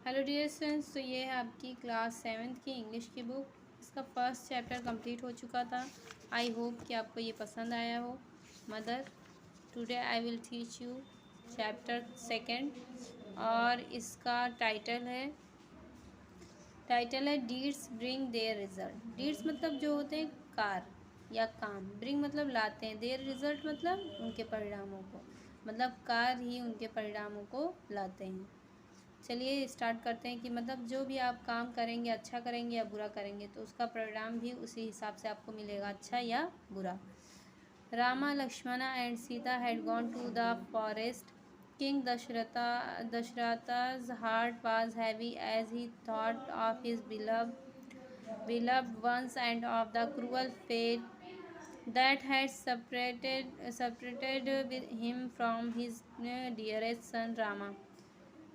Hello dear students, तो ये है आपकी क्लास 7th की इंग्लिश की बुक। इसका फर्स्ट चैप्टर कंप्लीट हो चुका था। आई होप कि आपको ये पसंद आया हो। Mother, today I will teach you chapter 2 और इसका टाइटल है deeds bring their result. Deeds मतलब जो होते हैं कार्य या काम, ब्रिंग मतलब लाते हैं, देयर रिजल्ट मतलब उनके परिणामों को, मतलब कार्य ही उनके परिणामों को लाते हैं। चलिए स्टार्ट करते हैं कि मतलब जो भी आप काम करेंगे, अच्छा करेंगे या बुरा करेंगे, तो उसका परिणाम भी उसी हिसाब से आपको मिलेगा, अच्छा या बुरा। Rama Lakshmana and Sita had gone to the forest. King Dasharatha's heart was heavy as he thought of his beloved ones and of the cruel fate that had separated with him from his dearest son Rama.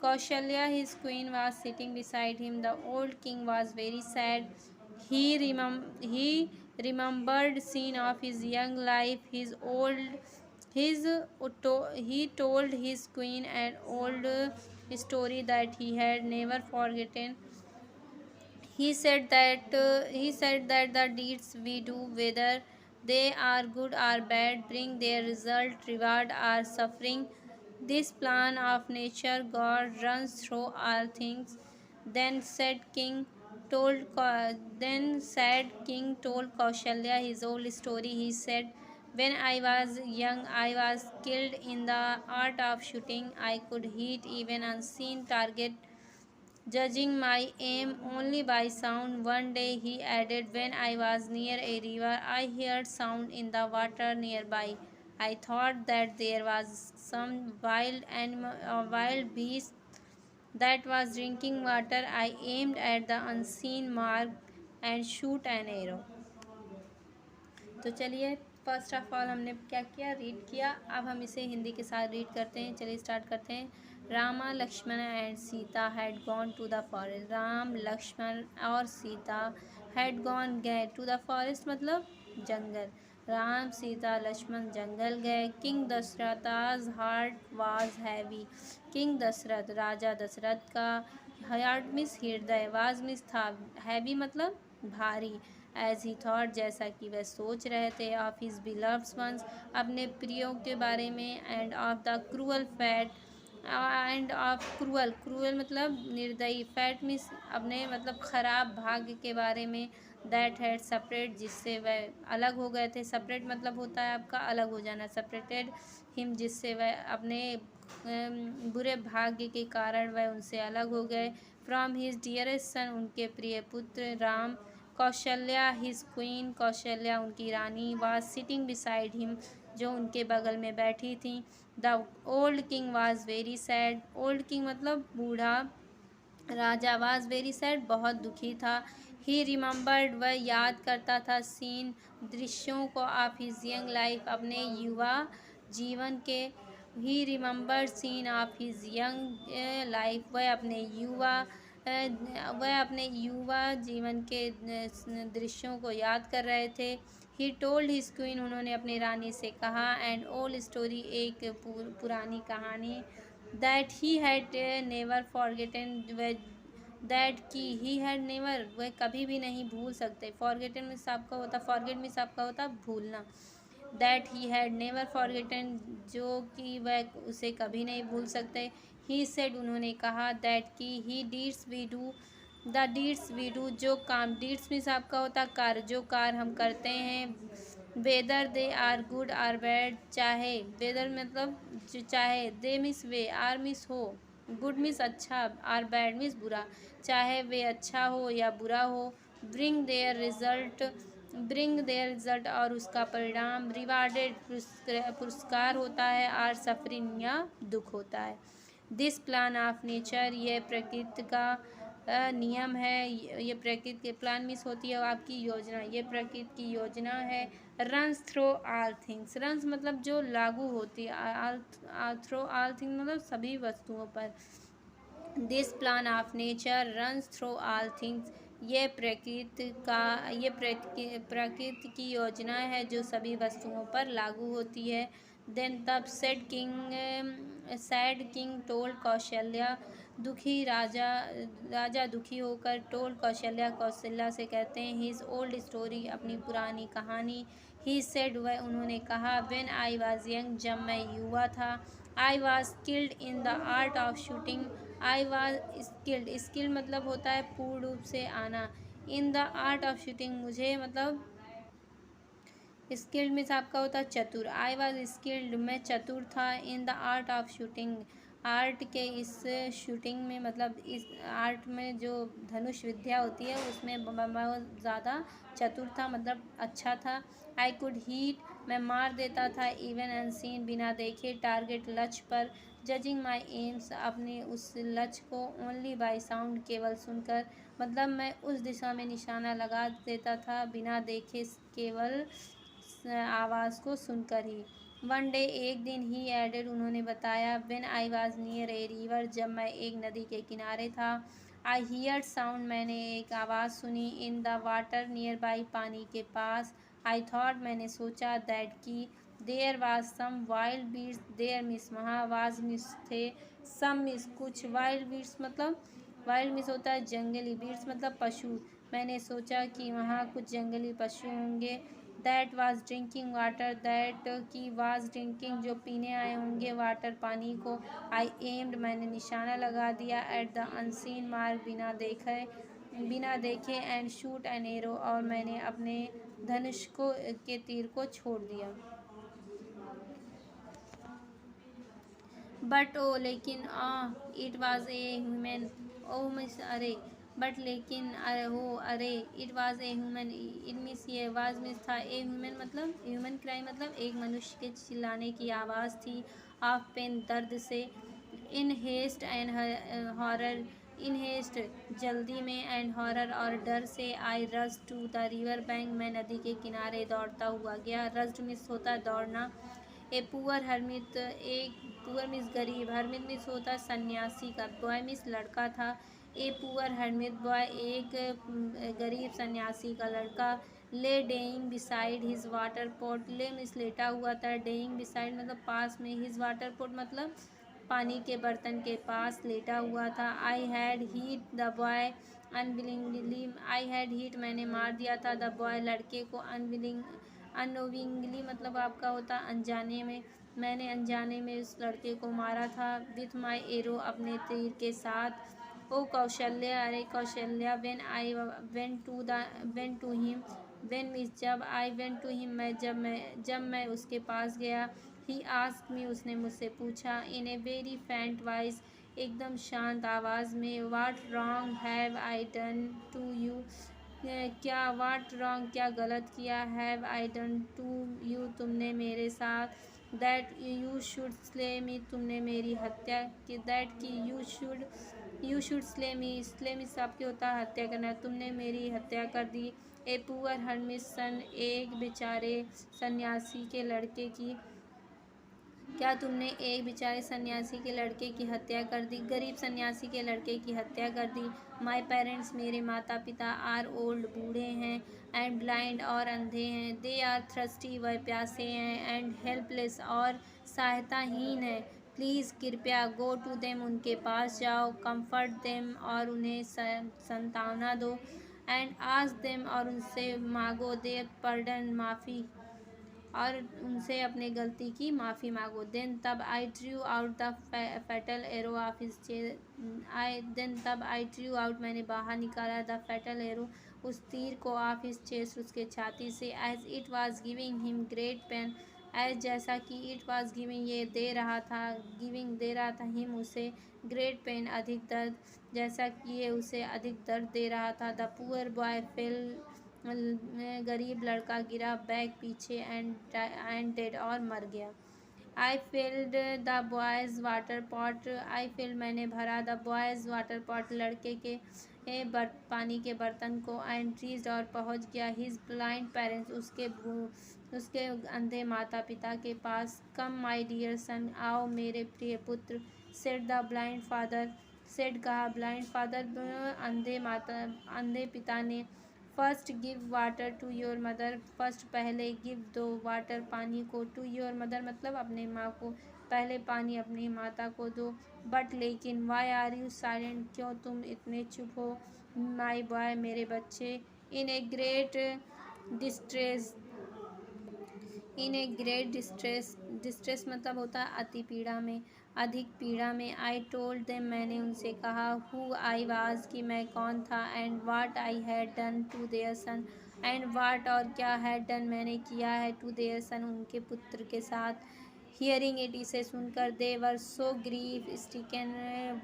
Kaushalya, his queen, was sitting beside him. The old king was very sad. He remembered scene of his young life. He told his queen an old story that he had never forgotten. He said that the deeds we do, whether they are good or bad, bring their result, reward or suffering. This plan of nature God runs through all things. Then said King told Kaushalya his whole story. He said, "When I was young, I was skilled in the art of shooting. I could hit even unseen target, judging my aim only by sound." One day he added, "When I was near a river, I heard sound in the water nearby. I thought that there was some wild beast that was drinking water. I aimed at the unseen mark and shoot an arrow." तो चलिए, first of all हमने क्या किया, read किया। अब हम इसे हिंदी के साथ रीड करते हैं। चलिए स्टार्ट करते हैं। Rama Lakshman and Sita had gone to the forest. Ram, Lakshman और सीता हैड गॉन गए, टू द फॉरेस्ट मतलब जंगल। राम, सीता, लक्ष्मण जंगल गए। King Dasharatha's heart was heavy. King Dasharath, राजा दशरथ का हार्ट मिस हृदय, वाज मिस था, हैवी मतलब भारी। एज ही थॉट जैसा कि वह सोच रहे थे, ऑफ हिज बिलव्ड वंस अपने प्रियों के बारे में, end of the cruel fat end of cruel मतलब निर्दयी, फैट मीन्स अपने मतलब खराब भाग्य के बारे में, दैट हैड सेपरेट जिससे वह अलग हो गए थे। सेपरेट मतलब होता है आपका अलग हो जाना, सेपरेटेड हिम जिससे वह अपने बुरे भाग्य के कारण वह उनसे अलग हो गए। फ्रॉम हिज डियरेस्ट सन उनके प्रिय पुत्र राम। कौशल्या हिज क्वीन, कौशल्या उनकी रानी, वाज सिटिंग बिसाइड हिम जो उनके बगल में बैठी थी। The old king was very sad, old king मतलब बूढ़ा राजा, वाज वेरी सैड बहुत दुखी था। ही रिमेंबर्ड वह याद करता था, सीन दृश्यों को, ऑफ हिज यंग लाइफ अपने युवा जीवन के। He remembered scene of his young life वह अपने युवा जीवन के दृश्यों को याद कर रहे थे। ही टोल्ड हिज क्वीन उन्होंने अपनी रानी से कहा, एंड ओल्ड स्टोरी एक पुरानी कहानी, that he had never forgotten that की ही हैड नेवर वह कभी भी नहीं भूल सकते। फॉरगेटन मीन्स आपका होता, फॉरगेट मीन्स आपका होता भूलना। That he had never forgotten जो कि वह उसे कभी नहीं भूल सकते। ही सेड उन्होंने कहा, दैट की ही deeds we do the deeds we do जो काम, डीड्स मीन्स आपका होता कार्य, जो कार्य हम करते हैं, whether they are good or bad, चाहे वेदर मतलब जो चाहे, दे मिस वे, आर मिस हो, गुड मिस अच्छा, आर बैड मिस बुरा, चाहे वे अच्छा हो या बुरा हो। ब्रिंग देयर रिजल्ट और उसका परिणाम, रिवार्डेड पुरस्कार होता है, आर सफरिंग या दुख होता है। दिस प्लान ऑफ नेचर ये प्रकृति का नियम है, ये प्रकृति के प्लान मिस होती है आपकी योजना, ये प्रकृति की योजना है। Runs through all things, runs मतलब जो लागू होती है, थ्रो ऑल थिंग्स मतलब सभी वस्तुओं पर। This plan of nature runs through all things ये प्रकृति की योजना है जो सभी वस्तुओं पर लागू होती है। देन तब सैड किंग टोल्ड कौशल्या दुखी राजा राजा दुखी होकर टोल कौशल्या से कहते हैं हिज ओल्ड स्टोरी, अपनी पुरानी कहानी। ही सेड, वह उन्होंने कहा, व्हेन आई वाज यंग, जब मैं युवा था, I was skilled in the art of shooting. I was skilled, skilled मतलब होता है पूर्ण रूप से आना। In the art of shooting, मुझे मतलब स्किल्ड मीन्स आपका होता है चतुर। आई वॉज स्किल्ड, मैं चतुर था। In the art of shooting, art के इस शूटिंग में मतलब इस आर्ट में जो धनुष विद्या होती है उसमें बहुत ज़्यादा चतुर था, मतलब अच्छा था। आई कुड हीट, मैं मार देता था। इवन अनसीन, बिना देखे, टारगेट लक्ष्य पर। जजिंग माई एम्स, अपने उस लक्ष्य को। ओनली बाई साउंड, केवल सुनकर, मतलब मैं उस दिशा में निशाना लगा देता था बिना देखे, केवल आवाज़ को सुनकर ही। वन डे, एक दिन, ही एडेड, उन्होंने बताया, when I was near a river, जब मैं एक नदी के किनारे था। आई हियर्ड साउंड, मैंने एक आवाज़ सुनी। In the water, nearby, पानी के पास। आई थॉट, मैंने सोचा, दैट की, there was some wild beasts there, means, वहाँ वाज मिस थे, सम मिस, कुछ, वाइल्ड बीट्स मतलब वाइल्ड मिस होता है जंगली, बीट्स मतलब पशु। मैंने सोचा कि वहाँ कुछ जंगली पशु होंगे। That was drinking water, that की वाज ड्रिंकिंग, जो पीने आए होंगे, वाटर, पानी को। आई एम्ड, मैंने निशाना लगा दिया। एट द अनसीन मार्क, बिना देखे। एंड शूट एन एरो, और मैंने अपने धनुष को के तीर को छोड़ दिया। बट ओ, लेकिन, it was a human. Oh means, अरे, बट लेकिन, अरे हो, अरे, it was a human, it means, ये वाज मिस था। ए ह्यूमन मतलब ह्यूमन क्राई मतलब एक मनुष्य के चिल्लाने की आवाज़ थी। ऑफ पेन, दर्द से। In haste and horror, in haste, जल्दी में, एंड हॉरर, और डर से। I rush to the river bank, मैं नदी के किनारे दौड़ता हुआ गया। रश्ड मिस होता है दौड़ना। ए पुअर हरमित, एक पुअर मिस गरीब, हरमित मिस होता है सन्यासी का, बॉय मिस लड़का था। ए पुअर हरमित बॉय, एक गरीब सन्यासी का लड़का। ले डेइंग बिसाइड हिज वाटर पॉट, ले मिस लेटा हुआ था, डेइंग बिसाइड मतलब पास में, हिज वाटर पॉट मतलब पानी के बर्तन के पास लेटा हुआ था। I had heat the boy unwillingly, I had heat, मैंने मार दिया था, द बॉय, लड़के को, अनोविंगली मतलब आपका होता अनजाने में, मैंने अनजाने में उस लड़के को मारा था। विथ माई एरो, अपने तीर के साथ। ओ कौशल्या, अरे Kaushalya, went to him, went means जब, आई वेंट टू हिम, जब मैं उसके पास गया। ही आस्क्ड मी, उसने मुझसे पूछा। इन ए वेरी फेंट वॉइस, एकदम शांत आवाज़ में। What wrong have I done to you, क्या, वाट रॉन्ग, क्या गलत किया। Have I done to you, तुमने मेरे साथ। That you should slay me, तुमने मेरी हत्या की। दैट की यू शुड स्ले मी आपके होता है हत्या करना, तुमने मेरी हत्या कर दी। ए पुअर हरमिस सन, एक बेचारे सन्यासी के लड़के की, क्या तुमने एक बेचारे सन्यासी के लड़के की हत्या कर दी, गरीब सन्यासी के लड़के की हत्या कर दी। माई पेरेंट्स, मेरे माता पिता, आर ओल्ड, बूढ़े हैं, एंड ब्लाइंड, और अंधे हैं। दे आर थ्रस्टी, वह प्यासे हैं, एंड हेल्पलेस, और सहायताहीन है। प्लीज़, कृपया, गो टू देम, उनके पास जाओ। कम्फर्ट देम, और उन्हें सांत्वना दो। एंड आस्क देम, और उनसे मांगो। दे पर्डन, माफ़ी, और उनसे अपने गलती की माफ़ी मांगो। देन तब आई true out the fatal arrow of his chest, तब आई ट्रू आउट, मैंने बाहर निकाला, द फैटल एरो, उस तीर को, ऑफ हिज चेस्ट, उसके छाती से। As it was giving him great pain, as, जैसा कि, इट वाज गिविंग, ये दे रहा था, गिविंग, दे रहा था, हिम, उसे, ग्रेट पेन, अधिक दर्द, जैसा कि ये उसे अधिक दर्द दे रहा था। द पुअर बॉय फेल, गरीब लड़का गिरा, बैक, पीछे, एंड डेड, और मर गया। I filled the boy's water pot, I filled, मैंने भरा, द बॉयज़ वाटर पॉट, लड़के के पानी के बर्तन को। एंड रीच्ड, और पहुंच गया, हिज ब्लाइंड पेरेंट्स, उसके अंधे माता पिता के पास। कम माई डियर सन, आओ मेरे प्रिय पुत्र। Said the blind father, said कहा, ब्लाइंड फादर, अंधे पिता ने। First give water to your mother, first पहले, गिव दो, वाटर पानी को, टू योर मदर मतलब अपने माँ को, पहले पानी अपनी माता को दो। बट लेकिन वाई आर यू साइलेंट, क्यों तुम इतने चुप हो माई बॉय, मेरे बच्चे। In a great distress, in a great distress, distress मतलब होता है अति पीड़ा में, अधिक पीड़ा में। आई टोल्ड देम, मैंने उनसे कहा, हु आई वाज, कि मैं कौन था, and what I had done to their son, and what और क्या हैड डन मैंने किया है, टू देयर सन उनके पुत्र के साथ। हियरिंग इट, इसे सुनकर, दे वर सो ग्रीफ स्टिकन,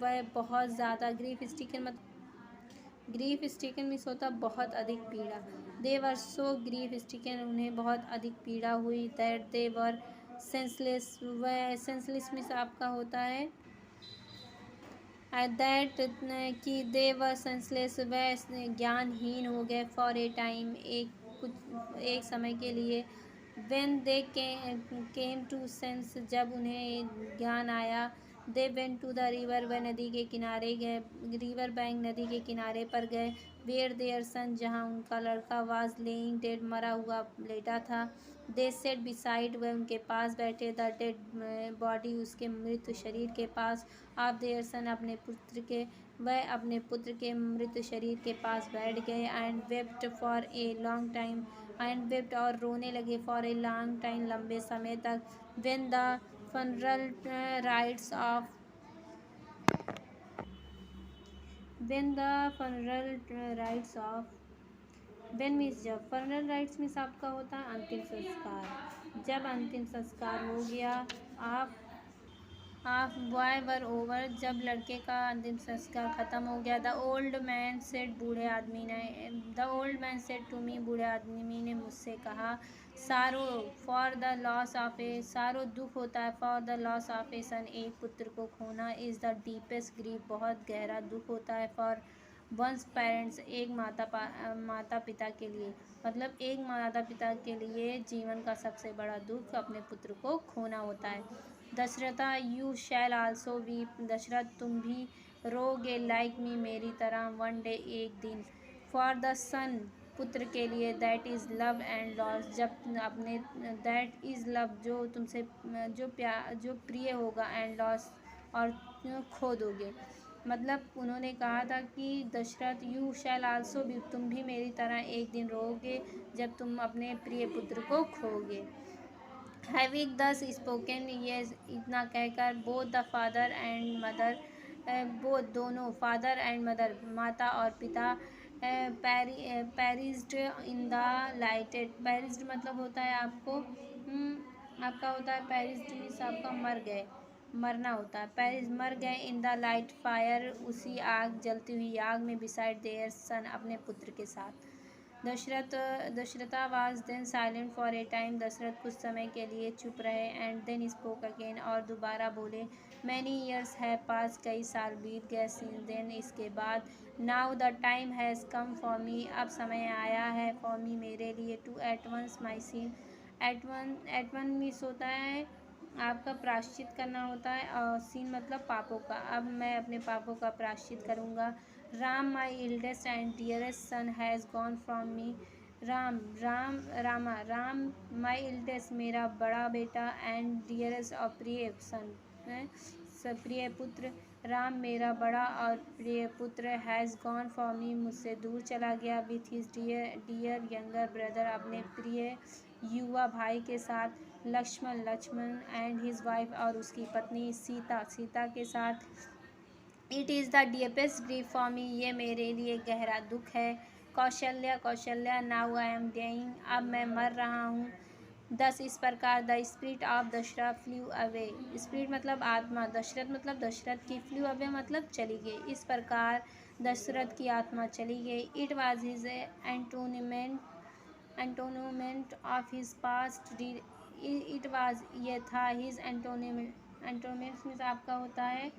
वह बहुत ज़्यादा, ग्रीफ स्टिकन मतलब, ग्रीफ स्टिकन मीन्स होता बहुत अधिक पीड़ा। दे वर सो ग्रीफ स्टिकन, उन्हें बहुत अधिक पीड़ा हुई। दैट दे वर सेंसलेस, वह सेंसलेस मीन्स आपका होता है दैट कि दे वर सेंसलेस, वह ज्ञानहीन हो गए। फॉर ए टाइम, एक समय के लिए। When they came to sense, जब उन्हें ज्ञान आया। They went to the river, वह नदी के किनारे गए, रिवर बैंक नदी के किनारे पर गए। वेयर देयर सन, जहाँ उनका लड़का वाज लेइंग डेड, मरा हुआ लेटा था। दे सेट बिसाइड, वह उनके पास बैठे। द डेड बॉडी, उसके मृत शरीर के पास। आप देयर सन, अपने पुत्र के, वह अपने पुत्र के मृत शरीर के पास बैठ गए। And wept for a long time, and wept और रोने लगे। फॉर ए लॉन्ग टाइम, लंबे समय तक। When the funeral rights of, when the funeral rights of, when means जब, फनरल राइट्स मीन्स आपका होता है अंतिम संस्कार। जब अंतिम संस्कार हो गया, आप बॉय वर ओवर, जब लड़के का अंतिम संस्कार ख़त्म हो गया। द ओल्ड मैन सेड, बूढ़े आदमी ने, the old man said to me, बूढ़े आदमी ने मुझसे कहा। Sorrow for the loss of a, sorrow दुख होता है, for the loss of a son, एक पुत्र को खोना। इज़ द डीपेस्ट ग्रीफ, बहुत गहरा दुख होता है। फॉर वंस पेरेंट्स, एक माता पिता के लिए, मतलब एक माता पिता के लिए जीवन का सबसे बड़ा दुख अपने पुत्र को खोना होता है। Dasharatha, you shall also weep, Dasharath तुम भी रोगे, लाइक मी, मेरी तरह। वन डे, एक दिन। फॉर द सन, पुत्र के लिए। That is love and loss, जब अपने, दैट इज़ लव, जो तुमसे, जो प्रिय होगा, एंड लॉस और खो दोगे। मतलब उन्होंने कहा था कि Dasharath, you shall also be, तुम भी मेरी तरह एक दिन रोगे जब तुम अपने प्रिय पुत्र को खोगे। हैविंग दस स्पोकन, ये इतना कहकर, both the father and mother, both दोनों, फादर एंड मदर माता और पिता, perished in the lighted, perished मतलब होता है आपको, आपका होता है पेरिस्ड मीन्स आपका मर गए, मरना होता है। पेरिस, मर गए। इन द लाइट फायर, उसी आग, जलती हुई आग में। बिसाइड देयर सन, अपने पुत्र के साथ। Dasharatha was then silent for a time, Dasharath कुछ समय के लिए चुप रहे। एंड देन स्पोक अगेन, और दोबारा बोले। मैनी ईयर्स है पास, कई साल बीत गए। सिंस देन, इसके बाद। Now the time has come for me, अब समय आया है। फॉर मी, मेरे लिए। To at once my son, at one means होता है आपका प्रायश्चित करना होता है, और सीन मतलब पापों का। अब मैं अपने पापों का प्रायश्चित करूँगा। Ram, my eldest and dearest son, has gone from me, Ram my eldest, मेरा बड़ा बेटा, एंड डियरेस्ट और प्रिय सन, प्रिय पुत्र। राम मेरा बड़ा और प्रिय पुत्र, हैज़ गॉन फ्रॉम मी, मुझसे दूर चला गया। With his dear younger brother, अपने प्रिय युवा भाई के साथ। लक्ष्मण एंड हिज वाइफ, और उसकी पत्नी सीता के साथ। It is the deepest grief for me, ये मेरे लिए गहरा दुख है। Kaushalya, now I am dying, अब मैं मर रहा हूँ। दस, इस प्रकार। The spirit of Dasharath flew away, spirit मतलब आत्मा, दशरथ मतलब दशरथ की, फ्ल्यू अवे मतलब चली गई। इस प्रकार दशरथ की आत्मा चली गई। It was his atonement of his past, it was, ये था। हिज एंटोनमेंट मीन्स आपका होता है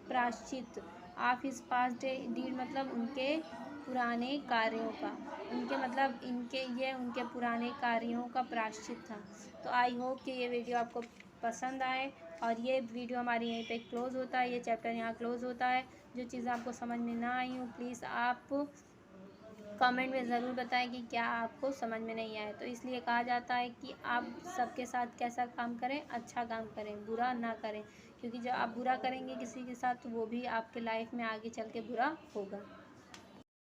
प्रायश्चित। ऑफ हिज पास्ट डीड मतलब उनके पुराने कार्यों का, उनके मतलब इनके, ये उनके पुराने कार्यों का प्रायश्चित था। तो आई होप कि ये वीडियो आपको पसंद आए, और ये वीडियो हमारी यहीं पे क्लोज़ होता है, ये चैप्टर यहाँ क्लोज़ होता है। जो चीज़ें आपको समझ में ना आई हो, प्लीज़ आप कमेंट में ज़रूर बताएं कि क्या आपको समझ में नहीं आया। तो इसलिए कहा जाता है कि आप सबके साथ कैसा काम करें, अच्छा काम करें, बुरा ना करें, क्योंकि जब आप बुरा करेंगे किसी के साथ तो वो भी आपके लाइफ में आगे चल के बुरा होगा।